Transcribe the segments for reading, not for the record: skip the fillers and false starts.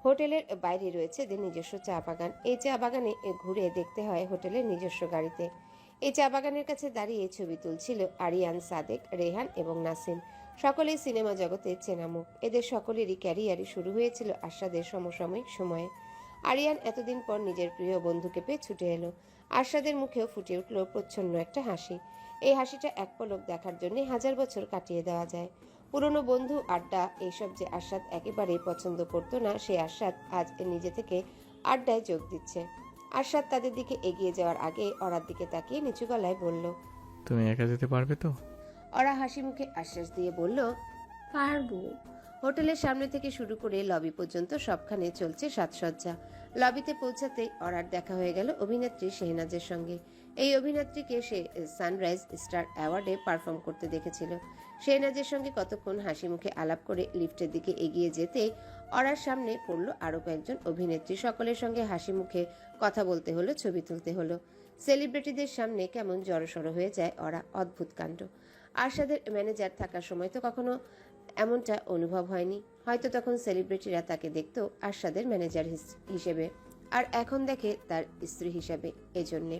হোটেলের বাইরে রয়েছে এদের নিজস্ব চা বাগান। এই চা বাগানে ঘুরে দেখতে হয় হোটেলের নিজস্ব গাড়িতে। এই চা বাগানের কাছে দাঁড়িয়ে ছবি তুলছিল আরিয়ান, সাদেক, রেহান এবং নাসিম। সকলেই সিনেমা জগতের চেনা মুখ। এদের সকলেরই ক্যারিয়ারে শুরু হয়েছিল আরশাদের সমসাময়িক সময়ে। আরিয়ান এতদিন পর নিজের প্রিয় বন্ধুকে পেয়ে ছুটে এলো। আরশাদের মুখেও ফুটে উঠল প্রচ্ছন্ন একটা হাসি। এই হাসিটা এক পলক দেখার জন্য 1000 বছর কাটিয়ে দেওয়া যায়। পুরনো বন্ধু, আড্ডা, এইসব যে আরশাদ একেবারেই পছন্দ করতো না, সেই আরশাদ আজ নিজে থেকে আড্ডায় যোগ দিচ্ছে। আরশাদ তাদের দিকে এগিয়ে যাওয়ার আগে অরার দিকে তাকিয়ে নিচু গলায় বলল, তুমি একা যেতে পারবে তো? অরা হাসি মুখে আশ্বাস দিয়ে বলল, পারবো। হোটেলের সামনে থেকে শুরু করে লবি পর্যন্ত সবখানে চলছে সাজসজ্জা। লবিতে পৌঁছাতেই অরার দেখা হয়ে গেল অভিনেত্রী শেহনাজের সঙ্গে। এই অভিনেত্রীকে সে সানরাইজ স্টার অ্যাওয়ার্ডে পারফর্ম করতে দেখেছিল। শেহনাজের সঙ্গে কতক্ষণ হাসি মুখে আলাপ করে লিফটের দিকে এগিয়ে যেতেই অরার সামনে পড়ল আরও কয়েকজন অভিনেত্রী। সকলের সঙ্গে হাসি মুখে কথা বলতে হলো, ছবি তুলতে হলো। সেলিব্রিটিদের সামনে কেমন জড়সড় হয়ে যায় ওরা, অদ্ভুত কাণ্ড। আরশাদের ম্যানেজার থাকার সময় তো কখনো এমনটা অনুভব হয়নি। হয়তো তখন সেলিব্রিটিরা তাকে দেখত আরশাদের ম্যানেজার হিসেবে, আর এখন দেখে তার স্ত্রী হিসেবে। এজন্যে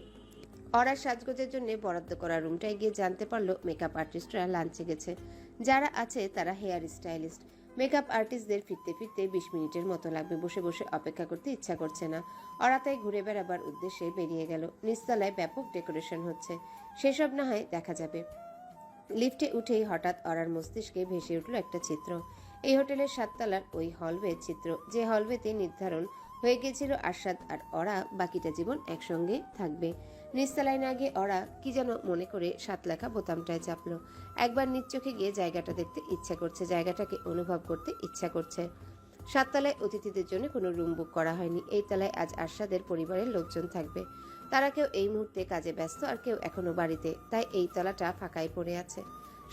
অরার সাজগোজের জন্য বরাদ্দ করা রুমটায় গিয়ে জানতে পারলো মেকআপ আর্টিস্টরা লাঞ্চে গেছে। যারা আছে তারা হেয়ার স্টাইলিস্ট। মেকআপ আর্টিস্টদের ফিরতে ফিরতে 20 মিনিটের মতো লাগবে। বসে বসে অপেক্ষা করতে ইচ্ছা করছে না। অরা তাই ঘুরে বেড়াবার উদ্দেশ্যে বেরিয়ে গেল। নিচতলায় ব্যাপক ডেকোরেশন হচ্ছে, সেসব না হয় দেখা যাবে। লিফটে উঠেই হঠাৎ অরার মস্তিষ্কে ভেসে উঠল একটা চিত্র। এই হোটেলের 7 তলার ওই হলওয়ের চিত্র, যে হলওয়েতে নির্ধারণ হয়ে গিয়েছিল আরশাদ আর অরা বাকিটা জীবন একসঙ্গে থাকবে। নিচতলায় না গিয়ে অরা কি যেন মনে করে 7 লেখা বোতামটায় চাপলো। একবার নিজ চোখে গিয়ে জায়গাটা দেখতে ইচ্ছা করছে, জায়গাটাকে অনুভব করতে ইচ্ছা করছে। 7 তলায় অতিথিদের জন্য কোনো রুম বুক করা হয়নি। এই তলায় আজ আরশাদের পরিবারের লোকজন থাকবে। তারা কেউ এই মুহূর্তে কাজে ব্যস্ত, আর কেউ এখনো বাড়িতে, তাই এই তলাটা ফাঁকাই পড়ে আছে।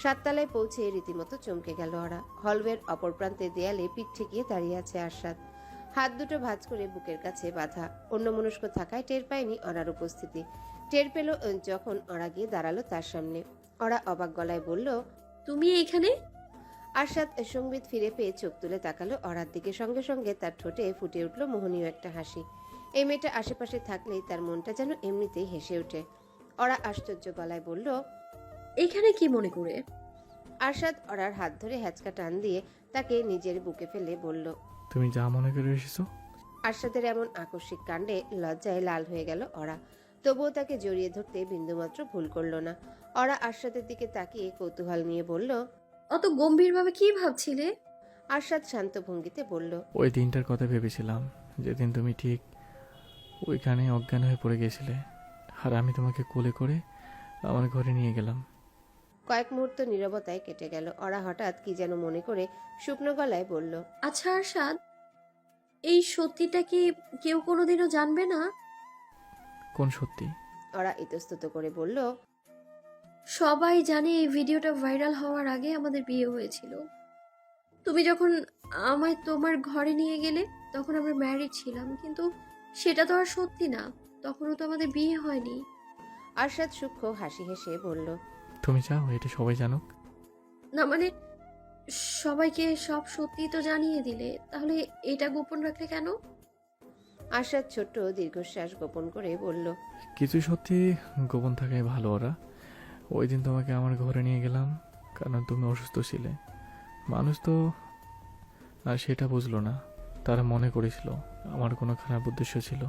7 তলায় পৌঁছে রীতিমতো চমকে গেল ওরা। হলওয়ের অপর প্রান্তে দেয়ালে পিঠ ঠেকিয়ে দাঁড়িয়ে আছে আরশাদ, হাত দুটো ভাঁজ করে বুকের কাছে বাঁধা। অন্যমনস্ক থাকায় টের পায়নি ওরার উপস্থিতি। টের পেল যখন ওরা গিয়ে দাঁড়ালো তার সামনে। ওরা অবাক গলায় বলল, তুমি এইখানে? আরশাদ সংবিত ফিরে পেয়ে চোখ তুলে তাকালো অরার দিকে। সঙ্গে সঙ্গে তার ঠোঁটে ফুটে উঠল মোহনীয় একটা হাসি। এই মেয়েটা আশেপাশে থাকলেই তার মনটা যেন এমনিতেই হেসে ওঠে। ওরা আশ্চর্য গলায় বলল, এইখানে কি মনে করে? আরশাদ ওরার হাত ধরে হ্যাচকা টান দিয়ে তাকে নিজের বুকে ফেলে বলল, তুমি যা মনে করে এসেছো। আরশাদের এমন আকস্মিক কাণ্ডে লজ্জায় লাল হয়ে গেল ওরা। তবুও তাকে জড়িয়ে ধরতে বিন্দুমাত্র ভুল করল না। ওরা আরশাদের দিকে তাকিয়ে কৌতূহল নিয়ে বলল, অত গম্ভীরভাবে কি ভাবছিলে? আরশাদ শান্ত ভঙ্গিতে বলল, ওই দিনটার কথা ভেবেছিলাম, যেদিন তুমি ঠিক ওইখানে অজ্ঞান হয়ে পড়ে গেছিলে, আর আমি তোমাকে কোলে করে আমার ঘরে নিয়ে গেলাম। কয়েক মুহূর্ত নীরবতায় কেটে গেল। ওরা হঠাৎ কি যেন মনে করে শুকনো গলায় বলল, আচ্ছা আরশাদ, এই সত্যিটা কি কেউ কোনোদিনও জানবে না? কোন সত্যি? ওরা ইতস্তত করে বলল, সবাই জানে এই ভিডিওটা ভাইরাল হওয়ার আগে আমাদের বিয়ে হয়েছিল। তুমি যখন আমায় তোমার ঘরে নিয়ে গেলে তখন আমরা ম্যারিড ছিলাম, কিন্তু সেটা তো আর সত্যি না। তখনও তো আমাদের বিয়ে হয়নি। আরশাদ সূক্ষ্ম হাসি হেসে বলল, তুমি চাও এটা সবাই জানুক? না মানে, সবাইকে সব সত্যি তো জানিয়ে দিলে, তাহলে এটা গোপন রাখলে কেন? আরশাদ ছোট্ট দীর্ঘশ্বাস গোপন করে বলল, কিছু সত্যি গোপন থাকাই ভালো। ওরা ওই দিন তোমাকে আমার ঘরে নিয়ে গেলাম কারণ তুমি অসুস্থ ছিলে। মানুষ তো আর সেটা বুঝলো না। তারা মনে করেছিল আমার কোনো খারাপ উদ্দেশ্য ছিল।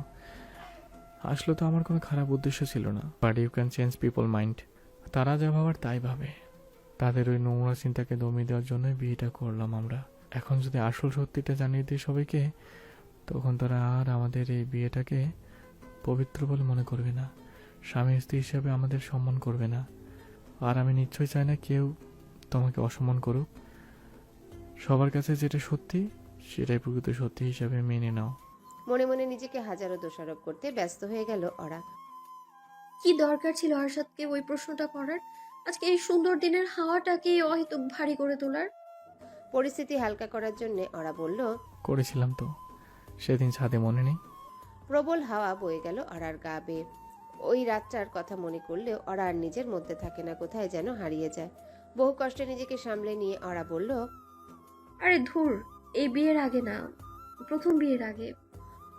আসলে তো আমার কোনো খারাপ উদ্দেশ্য ছিল না, but you can change people mind. তারা যা ভাবার তাই ভাবে। তাদের ওই নোংরা চিন্তাকে দমিয়ে দেওয়ার জন্যই বিয়েটা করলাম আমরা। এখন যদি আসল সত্যিটা জানিয়ে দিই সবাইকে, তখন তারা আর আমাদের এই বিয়েটাকে পবিত্র বলে মনে করবে না, স্বামী স্ত্রী হিসেবে আমাদের সম্মান করবে না। আর আমি নিশ্চয়ই চাই না কেউ তোমাকে অসম্মান করুক। সবার কাছে যেটা সত্যি সেটাই প্রকৃত সত্যি হিসাবে মেনে নাও। মনে মনে নিজেকে হাজারো দোষারোপ করতে ব্যস্ত হয়ে গেল ওরা। কি দরকার ছিল আরশাদকে ওই প্রশ্নটা করার? আজকে এই সুন্দর দিনের হাওয়াটাকে অহেতুক ভারী করে তোলার? পরিস্থিতি হালকা করার জন্য ওরা বলল, করেছিলাম তো সেদিন ছাদে, মনে নেই? প্রবল হাওয়া বয়ে গেল ওরার গা বেয়ে। ওই রাতটার কথা মনে করলেও ওরা আর নিজের মধ্যে থাকে না, কোথায় যেন হারিয়ে যায়। বহু কষ্টে নিজেকে সামলে নিয়ে ওরা বলল, আরে ধুর, এই বিয়ের আগে না, প্রথম বিয়ের আগে।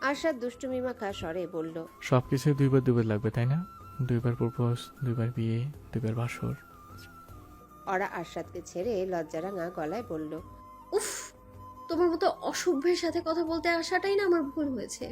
আরশাদ দুষ্টুমি মাখা স্বরে বলল। সব কিছু দুইবার দুইবার লাগবে তাই না? দুইবার প্রপোজ, দুইবার বিয়ে, দুইবার বাসর। ওরা আরশাদকে ছেড়ে লজ্জারাঙা গলায় বলল। উফ, তোমার মতো অসভ্যের সাথে কথা বলতে আসাটাই না আমার ভুল হয়েছে।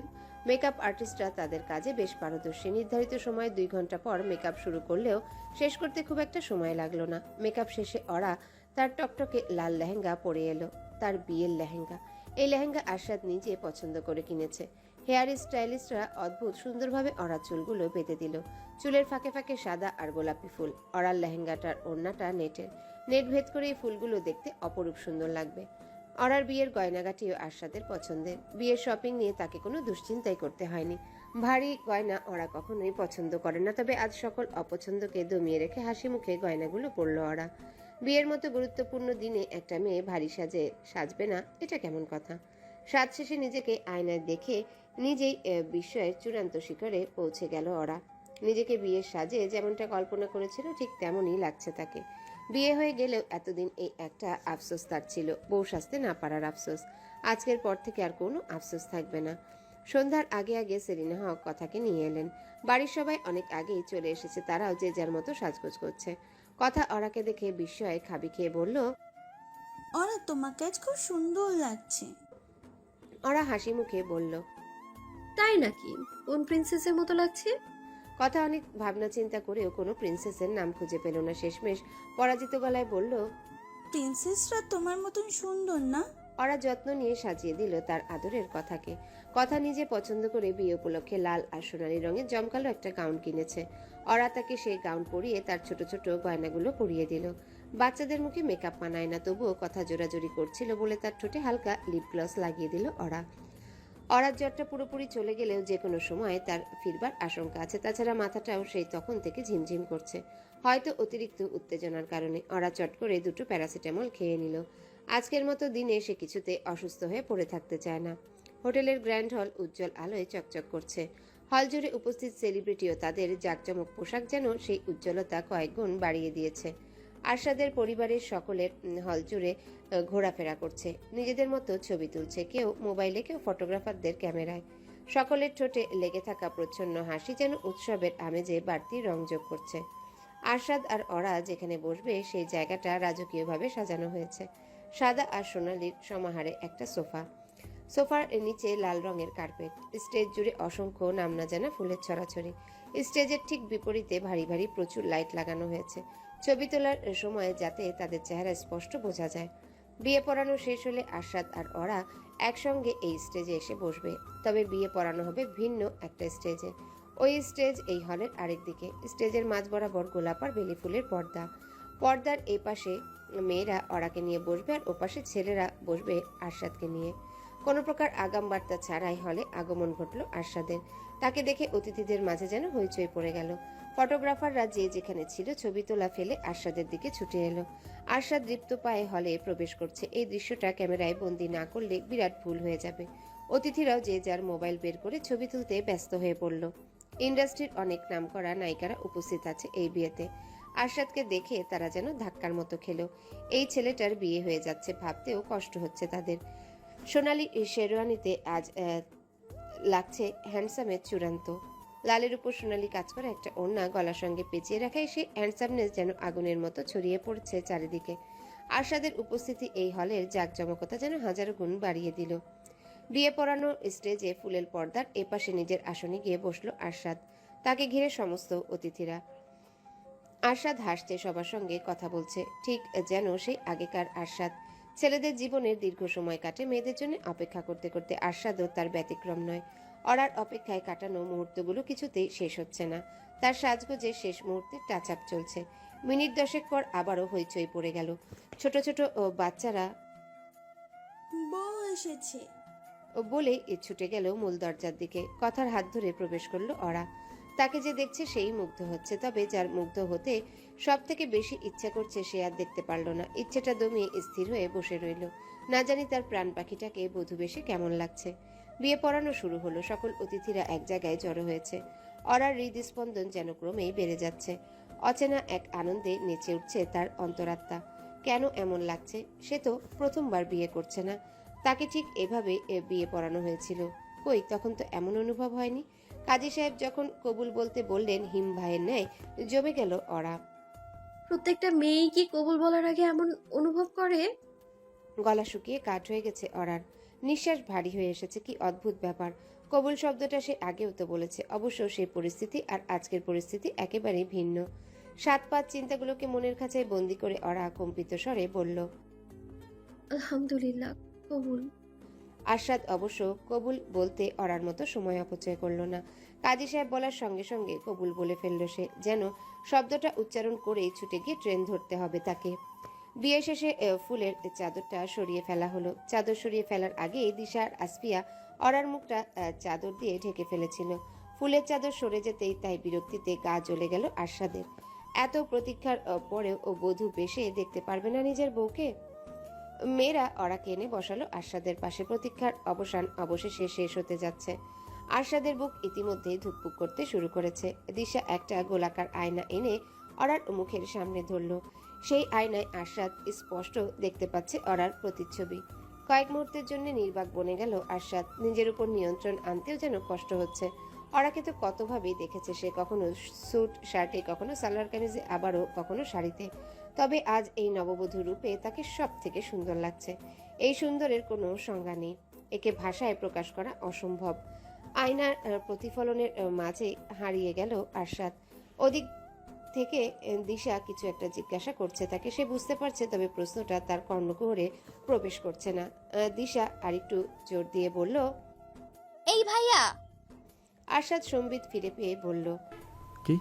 মেকআপ আর্টিস্টরা তাদের কাজে বেশ পারদর্শী। নির্ধারিত সময় 2 ঘন্টা পর মেকআপ শুরু করলেও শেষ করতে খুব একটা সময় লাগলো না। মেকআপ শেষে ওরা তার টকটকে লাল লেহেঙ্গা পরে এলো, তার বিয়ের লেহেঙ্গা। এই লেহেঙ্গা আরশাদ নিজে পছন্দ করে কিনেছে। হেয়ার স্টাইলিস্টরা অদ্ভুত সুন্দরভাবে ওরা চুলগুলো বেঁধে দিল। চুলের ফাঁকে ফাঁকে সাদা আর গোলাপি ফুল। ওরার লেহেঙ্গাটার ওড়নাটা নেটের, নেট ভেদ করে এই ফুলগুলো দেখতে অপরূপ সুন্দর লাগবে। অরার বিয়ের গয়নাগাটিও আরশাদের পছন্দের। বিয়ের শপিং নিয়ে তাকে কোনো দুশ্চিন্তাই করতে হয়নি। ভারী গয়না ওরা কখনোই পছন্দ করে না, তবে আজ সকল অপছন্দকে দমিয়ে রেখে হাসি মুখে গয়নাগুলো পরল ওরা। বিয়ের মতো গুরুত্বপূর্ণ দিনে একটা মেয়ে ভারী সাজবে না, এটা কেমন কথা? সাজ শেষে নিজেকে আয়নায় দেখে নিজেই বিস্ময়ের চূড়ান্ত শিখরে পৌঁছে গেল ওরা। নিজেকে বিয়ের সাজে যেমনটা কল্পনা করেছিল ঠিক তেমনই লাগছে তাকে। বিয়ে হয়ে গেলেও এতদিন এই একটা আফসোস তার ছিল, বউ সাজতে না পারার আফসোস। আজকের পর থেকে আর কোনো আফসোস থাকবে না। সন্ধ্যার আগে আগে সেলিনা হক কথাকে নিয়ে এলেন। বাড়ির সবাই অনেক আগেই চলে এসেছে, তারাও যে যার মতো সাজগোজ করছে। কথা অরাকে দেখে বিস্ময়ে খাবি খেয়ে বলল। ওরা তোমাকে আজ খুব সুন্দর লাগছে। ওরা হাসি মুখে বলল। তাই নাকি? কোন প্রিন্সেসের মতো লাগছে? কথা অনেক ভাবনা চিন্তা করেও কোনো প্রিন্সেসের নাম খুঁজে পেল না। শেষমেশ পরাজিত গলায় বলল। প্রিন্সেসরা তোমার মতন সুন্দর না? ওরা যত্ন নিয়ে সাজিয়ে দিল তার আদরের কথাকে। কথা নিজে পছন্দ করে বিয়ে উপলক্ষে লাল আর সোনালী রঙের জমকালো একটা গাউন কিনেছে। ওরা তাকে সেই গাউন পরিয়ে তার ছোট ছোট গয়নাগুলো পরিয়ে দিল। বাচ্চাদের মুখে মেকআপ মানায় না, তবুও কথা জোরাজোরি করছিল বলে তার ঠোঁটে হালকা লিপ গ্লস লাগিয়ে দিল ওরা। অরার জ্বরটা পুরোপুরি চলে গেলেও যে কোনো সময় তার ফিরবার আশঙ্কা আছে। তাছাড়া মাথাটাও সেই তখন থেকে ঝিমঝিম করছে, হয়তো অতিরিক্ত উত্তেজনার কারণে। অরা চট করে 2টো প্যারাসিটামল খেয়ে নিল। আজকের মতো দিনে সে কিছুতে অসুস্থ হয়ে পড়ে থাকতে চায় না। হোটেলের গ্র্যান্ড হল উজ্জ্বল আলোয় চকচক করছে। হল জুড়ে উপস্থিত সেলিব্রিটিও তাদের জাঁকজমক পোশাক যেন সেই উজ্জ্বলতা কয়েক গুণ বাড়িয়ে দিয়েছে। আরশাদের পরিবারের সকলের হল জুড়ে ঘোরাফেরা করছে, নিজেদের মতো ছবি তুলছে, কেউ মোবাইলে, কেউ ফটোগ্রাফারদের ক্যামেরায়। সকলের ঠোঁটে লেগে থাকা প্রচ্ছন্ন হাসি যেন উৎসবের আমেজে বাড়তি রং যোগ করছে। আরশাদ আর অরা যেখানে বসবে সেই জায়গাটা রাজকীয়ভাবে সাজানো হয়েছে। সাদা আর সোনালির সমাহারে একটা সোফা, সোফার নিচে লাল রঙের কার্পেট। স্টেজ জুড়ে অসংখ্য নাম না জানা ফুলের ছড়াছড়ি। স্টেজের ঠিক বিপরীতে ভারী ভারী প্রচুর লাইট লাগানো হয়েছে, ছবি তোলার সময় যাতে তাদের চেহারা স্পষ্ট বোঝা যায়। বিয়ে পড়ানো শেষ হলে আরশাদ আর অরা একসঙ্গে এই স্টেজে এসে বসবে, তবে বিয়ে পড়ানো হবে ভিন্ন একটা স্টেজে। ওই স্টেজ এই হলের আরেক দিকে। স্টেজের মাঝ বরাবর গোলাপ আর বেলি ফুলের পর্দা। পর্দার এই পাশে মেয়েরা অরাকে নিয়ে বসবে আর ওপাশে ছেলেরা বসবে আরশাদকে নিয়ে। কোনো প্রকার আগাম বার্তা ছাড়াই হলে আগমন ঘটল আরশাদের। তাকে দেখে অতিথিদের মাঝে যেন হইচই পড়ে গেল। ফটোগ্রাফাররা যে যেখানে ছিল ছবি তোলা ফেলে আরশাদের দিকে ছুটে এলো। আরশাদ দীপ্ত পায়ে হলে প্রবেশ করছে। এই দৃশ্যটা ক্যামেরায় বন্দি না করলে বিরাট ভুল হয়ে যাবে। অতিথিরাও যে যার মোবাইল বের করে ছবি তুলতে ব্যস্ত হয়ে পড়ল। ইন্ডাস্ট্রির অনেক নামকরা নায়িকারা উপস্থিত আছে এই বিয়েতে। আরশাদকে দেখে তারা যেন ধাক্কার মতো খেলো। এই ছেলেটার বিয়ে হয়ে যাচ্ছে ভাবতেও কষ্ট হচ্ছে তাদের। সোনালি শেরওয়ানিতে আজ লাগছে হ্যান্ডসামের চূড়ান্ত। লালের উপর সোনালি কাজ করে একটা ওড়না গলার সঙ্গে পেঁচিয়ে রাখায় সেই হ্যান্ডসামনেস যেন আগুনের মতো ছড়িয়ে পড়ছে চারিদিকে। আরশাদের উপস্থিতি এই হলের জাঁকজমকতা যেন হাজারো গুণ বাড়িয়ে দিল। বিয়ে পড়ানো স্টেজে ফুলের পর্দার এপাশে নিজের আসনে গিয়ে বসলো আরশাদ। তাকে ঘিরে সমস্ত অতিথিরা। আরশাদ হাসছে, সবার সঙ্গে কথা বলছে, ঠিক যেন সেই আগেকার আরশাদ। ছেলেদের জীবনের দীর্ঘ সময় কাটে মেয়েদের জন্য অপেক্ষা করতে করতে। আরশাদও তার ব্যতিক্রম নয়। অরার অপেক্ষায় কাটানো মুহূর্তগুলো কিছুতেই শেষ হচ্ছে না। তার সাজগোজের শেষ মুহূর্তে টাচ আপ চলছে। মিনিট 10 পর আবারও হইচই পড়ে গেল। ছোট ছোট বাচ্চারা বউ এসেছে বলেই ছুটে গেল মূল দরজার দিকে। কথার হাত ধরে প্রবেশ করলো অরা। তাকে যে দেখছে সেই মুগ্ধ হচ্ছে, তবে যার মুগ্ধ হতে সব থেকে বেশি ইচ্ছা করছে সে আর দেখতে পারল না। ইচ্ছেটা দমিয়ে স্থির হয়ে বসে রইল। না জানি তার প্রাণ পাখিটাকে বধূ বেশে কেমন লাগছে। বিয়ে পড়ানো শুরু হলো। সকল অতিথিরা এক জায়গায় জড়ো হয়েছে। অরার হৃদস্পন্দন যেন ক্রমেই বেড়ে যাচ্ছে। অচেনা এক আনন্দে নেচে উঠছে তার অন্তরাত্মা। কেন এমন লাগছে? সে তো প্রথমবার বিয়ে করছে না। তাকে ঠিক এভাবে বিয়ে পড়ানো হয়েছিল। কই, তখন তো এমন অনুভব হয়নি। কাজী সাহেব যখন কবুল বলতে বললেন, হিম ভাইয়ের ন্যায় জমে গেল অরা। প্রত্যেকটা মেয়েই কি কবুল বলার আগে এমন অনুভব করে? গলা শুকিয়ে কাঠ হয়ে গেছে অরার। নিঃশ্বাস ভারী হয়ে এসেছে। কি অদ্ভুত ব্যাপার! কবুল শব্দটা সে আগেও তো বলেছে। অবশ্য সেই পরিস্থিতি আর আজকের পরিস্থিতি একেবারেই ভিন্ন। সাত পাঁচ চিন্তাগুলোকে মনের খাঁচায় বন্দি করে অরা কম্পিত স্বরে বলল, আলহামদুলিল্লাহ, কবুল। আরশাদ অবশ্য কবুল বলতে অরার মতো সময় অপচয় করল না। কাজী সাহেব বলার সঙ্গে সঙ্গে কবুল বলে ফেলল সে, যেন শব্দটা উচ্চারণ করেই ছুটে গিয়ে ট্রেন ধরতে হবে তাকে। বিয়ে শেষে ফুলের চাদরটা সরিয়ে ফেলা হলো। চাদর সরিয়ে ফেলার আগেই দিশা আর আসফিয়া অরার মুখটা চাদর দিয়ে ঢেকে ফেলেছিল। ফুলের চাদর সরে যেতেই তাই বিরক্তিতে গা জ্বলে গেল আরশাদের। এত প্রতীক্ষার পরেও ও বধূ বেশে দেখতে পারবে না নিজের বউকে। মেয়েরা অরাকে এনে বসালো আরশাদের পাশে। প্রতীক্ষার অবসান অবশেষে শেষ হতে যাচ্ছে। আরশাদের বুক ইতিমধ্যেই ধুকপুক করতে শুরু করেছে। দিশা একটা গোলাকার আয়না এনে অরার মুখের সামনে ধরল। সেই আয়নায় আরশাদ স্পষ্ট দেখতে পাচ্ছে অরার প্রতিচ্ছবি। কয়েক মুহূর্তের জন্য নির্বাক বনে গেল আরশাদ। নিজের উপর নিয়ন্ত্রণ আনতেও যেন কষ্ট হচ্ছে। অরাকে তো কতভাবেই দেখেছে সে, কখনো স্যুট শার্টে, কখনো সালোয়ার কামিজে, আবারও কখনো শাড়িতে। তবে আজ এই নববধূ রূপে তাকে সব থেকে সুন্দর লাগছে। এই সুন্দরের কোনো সংজ্ঞা নেই, একে ভাষায় প্রকাশ করা অসম্ভব। আয়নার প্রতিফলনের মাঝে হারিয়ে গেল আরশাদ। ওদিক থেকে দিশা কিছু একটা জিজ্ঞাসা করছে তাকে, সে বুঝতে পারছে, তবে প্রশ্নটা তার কর্ণকুহরে প্রবেশ করছে না। দিশা আরেকটু জোর দিয়ে বলল, এই ভাইয়া, আরশাদ সম্বিত ফিরে পেয়ে বলল, কি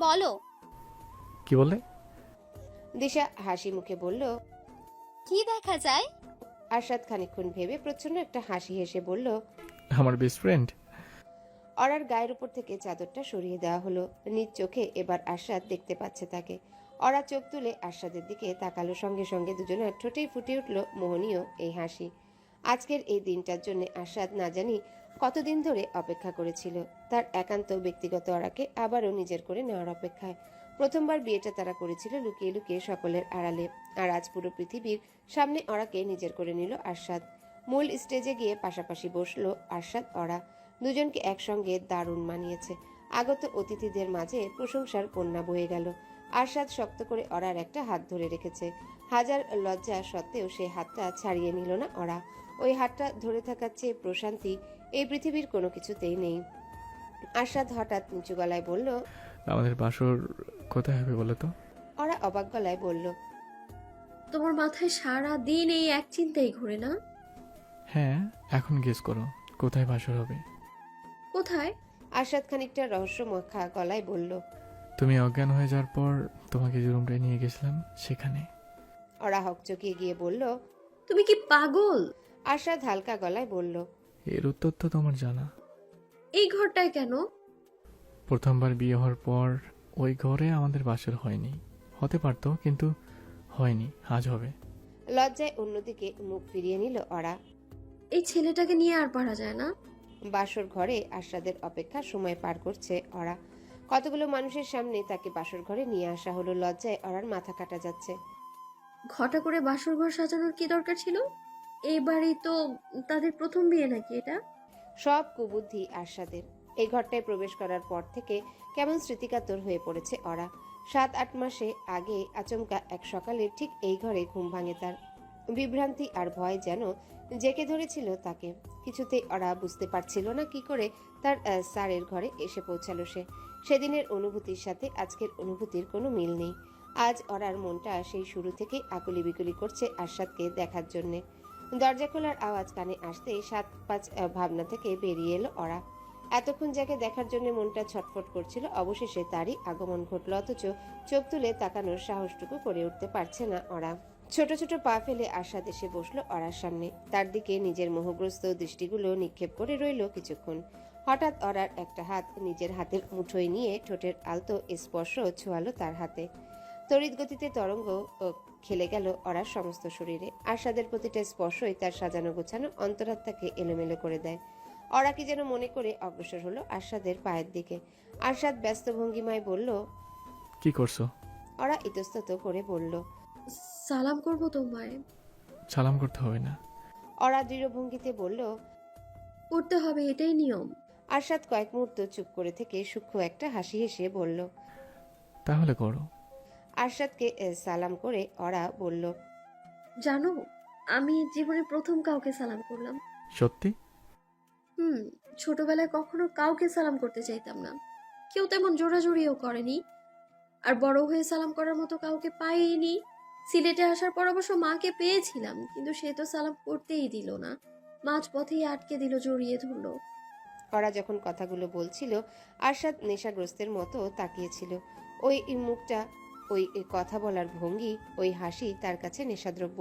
বলো। কি বললে? দিশা হাসি মুখে বলল। কি দেখা যায়? আরশাদ খানিকক্ষণ ভেবে প্রচ্ছন্ন একটা হাসি হেসে বলল, আমার বেস্ট ফ্রেন্ড। অরার গায়ের উপর থেকে চাদরটা সরিয়ে দেওয়া হলো। নিজ চোখে এবার আরশাদ দেখতে পাচ্ছে তাকে। অরা চোখ তুলে আরশাদের দিকে তাকালো। সঙ্গে সঙ্গে দুজনের ঠোঁটেই ফুটে উঠল মোহনীয় এই হাসি। আজকের এই দিনটার জন্য আরশাদ না জানি কতদিন ধরে অপেক্ষা করেছিল। তার একান্ত ব্যক্তিগত অরাকে আবারও নিজের করে নেওয়ার অপেক্ষায়। প্রথমবার বিয়েটা তারা করেছিল লুকিয়ে লুকিয়ে সকলের আড়ালে, আর আজ পুরো পৃথিবীর সামনে অরাকে নিজের করে নিল আরশাদ। মূল স্টেজে গিয়ে পাশাপাশি বসলো আরশাদ অরা। দুজনকে একসঙ্গে দারুণ মানিয়েছে। আগত অতিথিদের মাঝে প্রশংসার বন্যা বয়ে গেল। আরশাদ শক্ত করে অরার একটা হাত ধরে রেখেছে। হাজার লজ্জা সত্ত্বেও সে হাতটা ছাড়িয়ে নিল না অরা। ওই হাতটা ধরে থাকার চেয়ে প্রশান্তি এই পৃথিবীর কোনো কিছুতেই নেই। আরশাদ হঠাৎ নিচু গলায় বলল, আমাদের বাসর কোথায় হবে বলো তো? অরা অবাক গলায় বলল, তোমার মাথায় সারা দিন এই এক চিন্তাই ঘুরে না? হ্যাঁ, এখন গেস করো কোথায় বাসর হবে। কোথায়? আরশাদ খানিকটা রহস্যমুখা গলায় বলল, তুমি অজ্ঞান হয়ে যাওয়ার পর তোমাকে যে রুমটায় নিয়ে গেছিলাম সেখানে। অরা হকচকিয়ে গিয়ে বলল, তুমি কি পাগল? আরশাদ হালকা গলায় বলল, এর উত্তর তো তোমার জানা। এই ঘরটায় কেন? প্রথমবার বিয়ে হওয়ার পর ওই ঘরে আমাদের বাসর হয়নি। হতে পারতো, কিন্তু হয়নি। আজ হবে। লজ্জায় অন্যদিকে মুখ ফিরিয়ে নিল অরা। এই ছেলেটাকে নিয়ে আর পারা যায় না। বাসর ঘরে আরশাদের অপেক্ষা সময় পার করছে অরা। কতগুলো মানুষের সামনে তাকে বাসর ঘরে নিয়ে আসা হলো। লজ্জায় অরার মাথা কাটা যাচ্ছে। ঘটা করে বাসর ঘর সাজানোর কি দরকার ছিল? এবারেই তো তাদের প্রথম বিয়ে নাকি এটা? সব কুবুদ্ধি আরশাদের। এই ঘরটায় প্রবেশ করার পর থেকে কেমন স্মৃতিকাতর হয়ে পড়েছে অরা। 7-8 মাসে আগে আচমকা এক সকালে ঠিক এই ঘরে ঘুম ভাঙে তার। বিভ্রান্তি আর ভয় যেন জেকে ধরেছিল তাকে। কিছুতেই অরা বুঝতে পারছিল না কি করে তার স্যারের ঘরে এসে পৌঁছালো সে। সেদিনের অনুভূতির সাথে আজকের অনুভূতির কোনো মিল নেই। আজ অরার মনটা সেই শুরু থেকেই আকুলি বিকুলি করছে আরশাদকে দেখার জন্যে। দরজা খোলার আওয়াজ কানে আসতেই 7-5 ভাবনা থেকে বেরিয়ে এলো অরা। এতক্ষণ যাকে দেখার জন্য মনটা ছটফট করছিল, অবশেষে তারই আগমন ঘটল। অথচ চোখ তুলে তাকানোর সাহসটুকু করে উঠতে পারছে না অরা। ছোট ছোট পা ফেলে আরশাদ এসে বসলো অরার সামনে। তার দিকে নিজের মোহগ্রস্ত দৃষ্টিগুলো নিক্ষেপ করে রইল কিছুক্ষণ। হঠাৎ অরার একটা হাত নিজের হাতের মুঠোয় নিয়ে ঠোঁটের আলতো স্পর্শ ছোঁয়ালো তার হাতে। তড়িৎ গতিতে তরঙ্গ খেলে গেল অরার সমস্ত শরীরে। আরশাদের প্রতিটা স্পর্শই তার সাজানো গোছানো অন্তরাত্মাকে এলোমেলো করে দেয়। অরা কি যেন মনে করে অগ্রসর হলো আরশাদের পায়ের দিকে। আরশাদ ব্যস্ত ভঙ্গিমায় বলল, কি করছো? অরা ইতস্তত করে বলল, সালাম করবো তোমায়। সালাম করতে হবে না। অরা দৃঢ় ভঙ্গিতে বলল। করতে হবে, এটাই নিয়ম। আরশাদ কয়েক মুহূর্ত চুপ করে থেকে সূক্ষ্ম একটা হাসি হেসে বলল। তাহলে করো। আরশাদকে সালাম করে অরা বলল। জানো, আমি জীবনে প্রথম কাউকে সালাম করলাম। সত্যি? হুম। ছোটবেলায় কখনো কাউকে সালাম করতে চাইতাম না, কেউ তেমন জোরাজুরিও করেনি, আর বড় হয়ে সালাম করার মতো কাউকে পাইনি। সিলেটে আসার পর অবশ্য মাকে পেয়েছিলাম, কিন্তু সে তো সালাম করতেই দিল না, মাঝ পথেই আটকে দিল, জড়িয়ে ধরলো। অরা যখন কথাগুলো বলছিল আরশাদ নেশাগ্রস্তের মতো তাকিয়েছিল। ওই মুখটা, ওই কথা বলার ভঙ্গি, ওই হাসি তার কাছে নেশাদ্রব্য।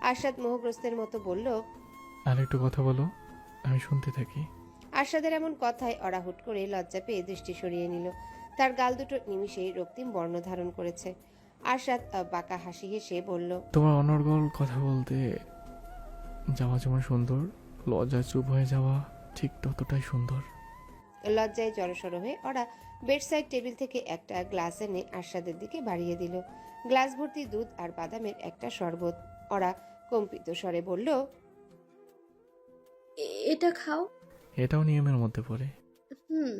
আরশাদ মোহগ্রস্তের মতো বলল। আর একটু কথা বলো, আমি শুনতে থাকি। আরশাদের এমন কথায় অরা হুট করে লজ্জা পেয়ে দৃষ্টি সরিয়ে নিল। তার গাল দুটো নিমিষেই রক্তিম বর্ণ ধারণ করেছে। আরশাদ বাঁকা হাসি হেসে বলল। তোমার অনর্গল কথা বলতে যাওয়া যেমন সুন্দর, লজ্জা চুপ হয়ে যাওয়া ঠিক ততটাই সুন্দর। লজ্জায় জড়সড় হয়ে ওরা বেডসাইড টেবিল থেকে একটা গ্লাস এনে আরশাদের দিকে বাড়িয়ে দিল। গ্লাস ভর্তি দুধ আর বাদামের একটা শরবত। ওরা কম্পিত স্বরে বলল। এটা খাও। এটাও নিয়মের মধ্যে পড়ে। হুম।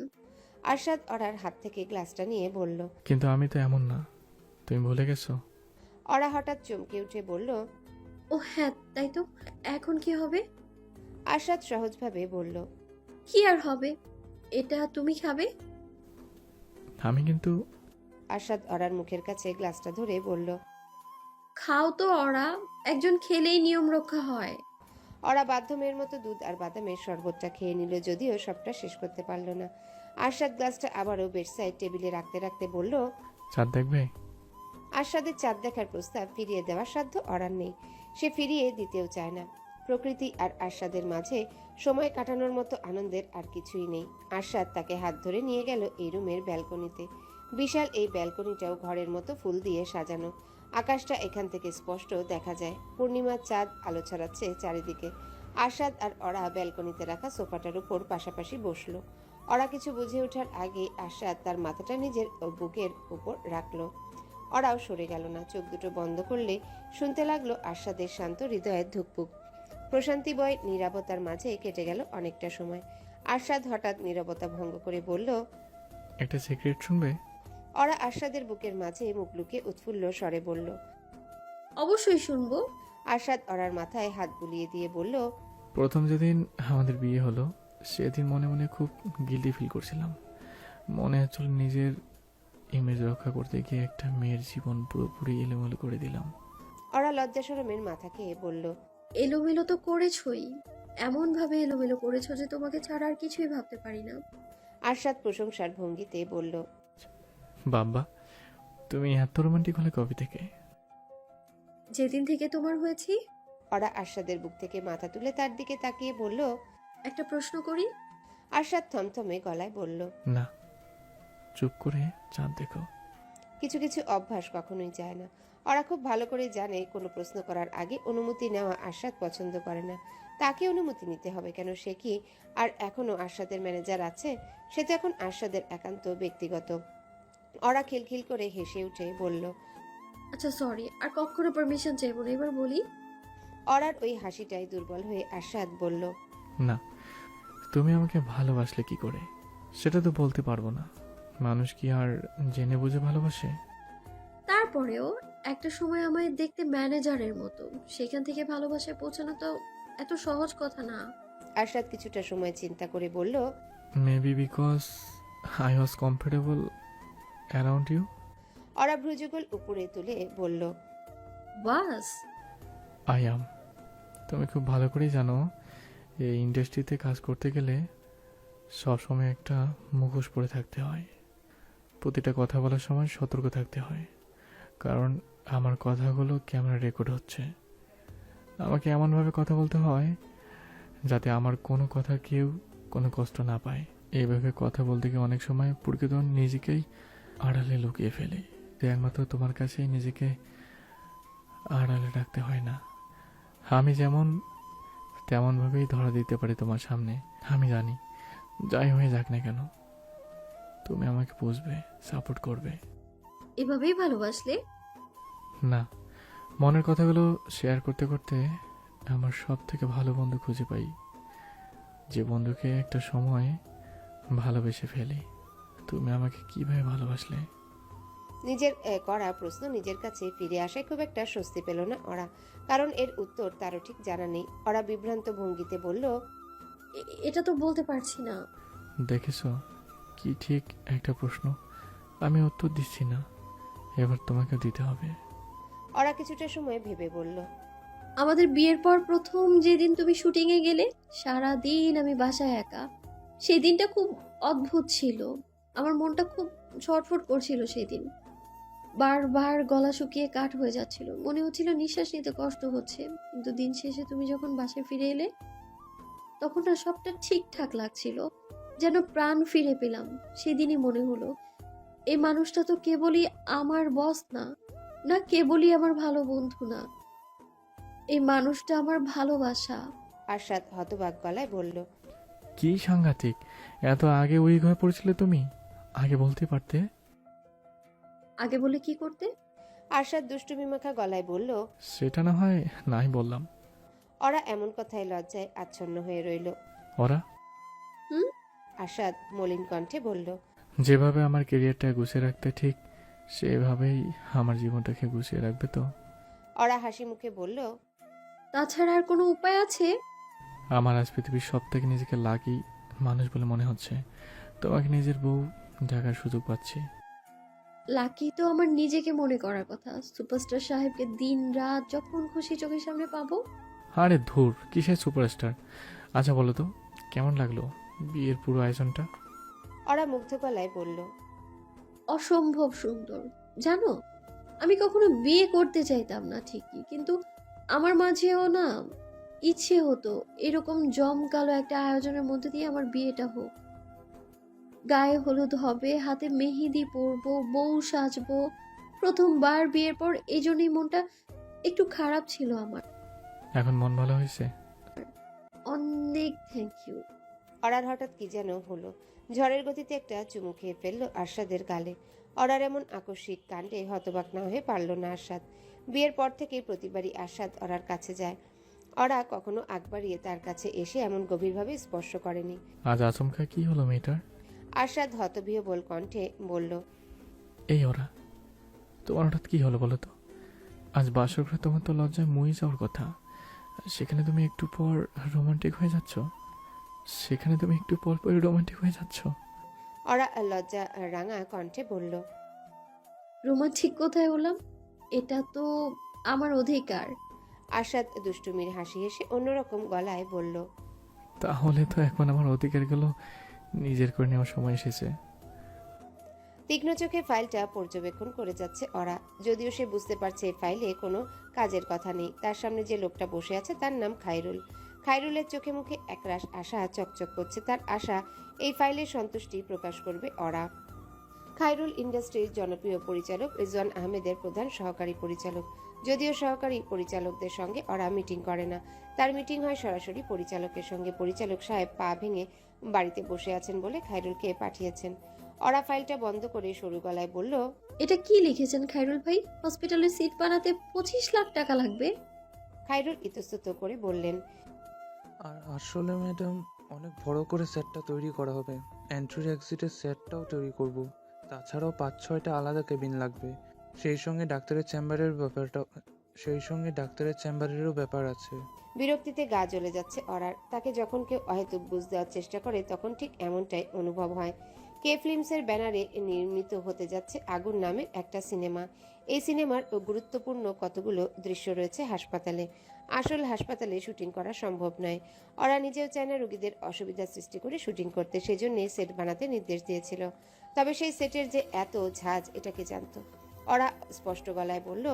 আরশাদ ওরার হাত থেকে গ্লাসটা নিয়ে বলল। কিন্তু আমি তো এমন না, তুমি ভুলে গেছো? ওরা হঠাৎ চমকে উঠে বলল। ও হ্যাঁ, তাই তো। এখন কি হবে? আরশাদ সহজভাবে বলল। কি আর হবে, এটা তুমি খাবে। আমি কিন্তু। আরশাদ ওরার মুখের কাছে গ্লাসটা ধরে বলল। খাও তো ওরা, একজন খেলেই নিয়ম রক্ষা হয়। ওরা বাধ্যমের মতো দুধ আর বাদামের শরবতটা খেয়ে নিল, যদিও সবটা শেষ করতে পারল না। আরশাদ গ্লাসটা আবারও বেডসাইড টেবিলে রাখতে রাখতে বলল। চাঁদ দেখবে? আরশাদের চাঁদ দেখার প্রস্তাব ফিরিয়ে দেওয়ার সাধ্য অরার নেই। সে ফিরিয়ে দিতেও চায় না। প্রকৃতি আর আরশাদের মাঝে সময় কাটানোর মতো আনন্দের আর কিছুই নেই। আরশাদ তাকে হাত ধরে নিয়ে গেল এই রুমের ব্যালকনিতে। বিশাল এই ব্যালকনিটাও ঘরের মতো ফুল দিয়ে সাজানো। আকাশটা এখান থেকে স্পষ্ট দেখা যায়। পূর্ণিমার চাঁদ আলো ছড়াচ্ছে চারিদিকে। আরশাদ আর অরা ব্যালকনিতে রাখা সোফাটার উপর পাশাপাশি বসলো। অরা কিছু বুঝে ওঠার আগে আরশাদ তার মাথাটা নিজের বুকের উপর রাখলো। ওরাও সরে গেল না। চোখ দুটো বন্ধ করলে শুনতে লাগলো আরশাদের শান্ত হৃদয়ের ধুকপুক। প্রশান্তিময় নীরবতার মাঝে কেটে গেল অনেকটা সময়। আরশাদ হঠাৎ নীরবতা ভঙ্গ করে বলল। একটা সিক্রেট শুনবে? ওরা আরশাদের বুকের মাঝে মুখ লুকিয়ে উৎফুল্ল স্বরে বলল। অবশ্যই শুনবো। আরশাদ ওরার মাথায় হাত বুলিয়ে দিয়ে বলল। প্রথম যেদিন আমাদের বিয়ে হলো সেদিন মনে মনে খুব গিল্টি ফিল করছিলাম। মনে হচ্ছিল নিজের ইমেজ রক্ষা করতে গিয়ে একটা মেয়ের জীবন পুরোপুরি এলোমেলো করে দিলাম। ওরা লজ্জা শরমের মাথা খেয়ে বলল। এলোমেলো তো করেছই, এমন ভাবে এলোমেলো করেছো যে তোমাকে ছাড়া আর কিছুই ভাবতে পারি না। আরশাদ প্রশংসার ভঙ্গিতে বলল। বাবা, তুমি এত রোমান্টিক হলে কবে থেকে? যেদিন থেকে তোমার হয়েছি। ওরা আরশাদের বুক থেকে মাথা তুলে তার দিকে তাকিয়ে বলল। একটা প্রশ্ন করি। আরশাদ থমথমে গলায় বলল। না, চুপ করে চাঁদ দেখো। কিছু কিছু অভ্যাস কখনোই যায় না। ওরা খুব ভালো করে জানে কোনো প্রশ্ন করার আগে অনুমতি নেওয়া আরশাদ পছন্দ করে না। তাকে অনুমতি নিতে হবে কেন? সে কি আর এখনো আরশাদের ম্যানেজার আছে? সে তো এখন আরশাদের একান্ত ব্যক্তিগত। ওরা খিলখিল করে হেসে উঠে বলল। আচ্ছা সরি, আর কখনো পারমিশন চাইবো না, এবার বলি। ওরার ওই হাসিটাই দুর্বল হয়ে আরশাদ বলল। না, তুমি আমাকে ভালোবাসলে কি করে সেটা তো বলতে পারবো না। মানুষ কি আর জেনে বুঝে ভালোবাসে? তারপরেও একটা সময় আমায় দেখতে ম্যানেজারের মতো, সেখান থেকে ভালোবাসায় পৌঁছানো তো এত সহজ কথা না। আরশাদ কিছুটা সময় চিন্তা করে বলল। Maybe because I was comfortable around you. ওরা ভ্রুযুগল উপরে তুলে বলল। বাস। I am. তুমি খুব ভালো করেই জানো এই ইন্ডাস্ট্রিতে কাজ করতে গেলে সবসময় একটা মুখোশ পরে থাকতে হয়। প্রতিটা কথা বলার সময় সতর্ক থাকতে হয়, কারণ আমার কথাগুলো ক্যামেরা রেকর্ড হচ্ছে। আমাকে এমনভাবে কথা বলতে হয় যাতে আমার কোনো কথা কেউ কোনো কষ্ট না পায়। এইভাবে কথা বলতে গিয়ে অনেক সময় প্রকৃত নিজেকেই আড়ালে লুকিয়ে ফেলে। যে একমাত্র তোমার কাছেই নিজেকে আড়ালে রাখতে হয় না। আমি যেমন তেমনভাবেই ধরা দিতে পারি তোমার সামনে। আমি জানি যাই হয়ে যাক না কেন তুমি আমাকে বুঝবে, সাপোর্ট করবে। এভাবেই ভালোবাসলে? না, মনের কথাগুলো শেয়ার করতে করতে আমার সব থেকে ভালো বন্ধু খুঁজে পাই, যে বন্ধুকে একটা সময় ভালোবেসে ফেলি। তুমি আমাকে কিভাবে ভালোবাসলে? নিজের করা প্রশ্ন নিজের কাছে ফিরে আসায় খুব একটা স্বস্তি পেল না ওরা, কারণ এর উত্তর তারও ঠিক জানা নেই। ওরা বিভ্রান্ত ভঙ্গিতে বলল, এটা তো বলতে পারছি না। দেখেছ কি ঠিক একটা প্রশ্ন, আমি উত্তর দিচ্ছি না, এবার তোমাকে দিতে হবে। ওরা কিছুটা সময় ভেবে বলল, আমাদের বিয়ের পর প্রথম যেদিন তুমি শুটিংয়ে গেলে, সারা দিন আমি বাসায় একা। সেই দিনটা খুব অদ্ভুত ছিল। আমার মনটা খুব ছটফট করছিল সেই দিন। বারবার গলা শুকিয়ে কাঠ হয়ে যাচ্ছিল, মনে হচ্ছিল নিঃশ্বাস নিতে কষ্ট হচ্ছে। কিন্তু দিন শেষে তুমি যখন বাসায় ফিরে এলে, তখন না সবটা ঠিকঠাক লাগছিল, যেন প্রাণ ফিরে পেলাম। সেদিনই মনে হলো এই মানুষটা তো কেবলই আমার বস না, না কেবলই আমার ভালো বন্ধু না, এই মানুষটা আমার ভালোবাসা। আরশাদ হতবাক গলায় বলল, কি সাংঘাতিক! এত আগে উইক হয়ে পড়েছিলে তুমি, আগে বলতে পারতে। আগে বলে কি করতে? আরশাদ দুষ্টুমিমাখা গলায় বলল, সেটা না হয় নাই বললাম। ওরা এমন কথায় লজ্জায় আচ্ছন্ন হয়ে রইল। ওরা হুম? আরশাদ মলিন কণ্ঠে বলল, যেভাবে আমার কেরিয়ারটা গুছিয়ে রাখতে ঠিক সেভাবেই আমার জীবনটাকে গুছিয়ে রাখবে তো? ওরা হাসি মুখে বলল, তাছাড়া আর কোনো উপায় আছে? আমার আজ পৃথিবীর সব থেকে নিজেকে লাকি মানুষ বলে মনে হচ্ছে, তোমাকে নিজের বউ দেখার সুযোগ পাচ্ছি। লাকি তো আমার নিজেকে মনে করার কথা। সুপারস্টার সাহেবকে দিন রাত যখন খুশি চোখের সামনে পাবো। আরে ধুর, কিসের সুপারস্টার! আচ্ছা বলো তো, কেমন লাগলো বিয়ের পুরো আয়োজনটা? ওরা মুগ্ধ গলায় বলল, অসম্ভব সুন্দর। জানো, আমি কখনো বিয়ে করতে চাইতাম না ঠিকই, কিন্তু আমার মাঝেও না ইচ্ছে হতো এরকম জমকালো একটা আয়োজনের মধ্যে দিয়ে আমার বিয়েটা হোক। গায়ে হলুদ হবে, হাতে মেহেদি পরবো, বউ সাজবো। প্রথমবার বিয়ের পর এই জন্যই মনটা একটু খারাপ ছিল আমার। এখন মন ভালো হয়েছে? অনেক থ্যাংক ইউ। অরার হঠাৎ কি যেন হলো, ঝড়ের গতিতে একটা চুমু খেয়ে ফেললো আরশাদের গালে। অরার এমন আকস্মিক কাণ্ডে হতবাক না হয়ে পারল না আরশাদ। বিয়ের পর থেকেই প্রতিবারই আরশাদ অরার কাছে যায়। অরা কখনো আগ বাড়িয়ে তার কাছে এসে এমন গভীরভাবে স্পর্শ করেনি। আজ আচমকা কি হলো মেয়েটার? আরশাদ হতবিহ্বল কণ্ঠে বলল, এই ওরা, তোমার হঠাৎ কি হলো বলো তো? আজ বাসরঘরে তোমার তো লজ্জায় মুই যাওয়ার কথা, সেখানে তুমি একটু পর রোমান্টিক হয়ে যাচ্ছ। সেখানে তুমি একটু পর পর রোমান্টিক হয়ে যাচ্ছ। অরা লজ্জা রাঙা কণ্ঠে বলল, রোমান্টিক কোথায় হলাম? এটা তো আমার অধিকার। আরশাদ দুষ্টুমির হাসি হেসে অন্যরকম গলায় বলল, তাহলে তো এখন আমার অধিকারগুলো নিজের করে নেওয়ার সময় এসেছে। তীক্ষ্ণ চোখে ফাইলটা পর্যবেক্ষণ করে যাচ্ছে অরা। যদিও সে বুঝতে পারছে এই ফাইলে কোনো কাজের কথা নেই। তার সামনে যে লোকটা বসে আছে তার নাম খায়রুল। খায়রুলের চোখে মুখে একরাশ আশা চকচক করছে। তার আশা এই ফাইলের সন্তুষ্টি প্রকাশ করবে অরা। খায়রুল ইন্ডাস্ট্রির জনপ্রিয় পরিচালক রিজওয়ান আহমেদের প্রধান সহকারী পরিচালক। যদিও সহকারী পরিচালকদের সঙ্গে অরা মিটিং করে না, তার মিটিং হয় সরাসরি পরিচালকের সঙ্গে। পরিচালক সাহেব পা ভেঙে বাড়িতে বসে আছেন বলে খায়রুলকে পাঠিয়েছেন। অরা ফাইলটা বন্ধ করে সরু গলায় বলল, এটা কি লিখেছেন খায়রুল ভাই? হসপিটালের সিট বানাতে 25 লাখ টাকা লাগবে। খায়রুল ইতস্তত করে বললেন, আর আসলে ম্যাডাম, অনেক বড় করে সেটটা তৈরি করা হবে। এন্ট্রি এক্সিটের সেটটাও তৈরি করব। তাছাড়াও 5-6টা আলাদা কেবিন লাগবে। সেই সঙ্গে ডাক্তারের চেম্বারেরও ব্যাপার আছে। বিরক্তিতে গা জ্বলে যাচ্ছে অরার। তাকে যখন কেউ অহেতুক বুঝ দেওয়ার চেষ্টা করে তখন ঠিক এমনটাই অনুভব হয়। কে ফিল্মসের ব্যানারে নির্মিত হতে যাচ্ছে আগুন নামের একটা সিনেমা। এই সিনেমার গুরুত্বপূর্ণ কতগুলো দৃশ্য রয়েছে হাসপাতালে। আসল হাসপাতালে শুটিং করা সম্ভব নয়। ওরা নিজেও চায় না রোগীদের অসুবিধা সৃষ্টি করে শুটিং করতে, সেজন্য সেট বানাতে নির্দেশ দিয়েছিল। তবে সেই সেটের যে এত ঝাঁজ এটা কে জানতো? ওরা স্পষ্ট গলায় বলল,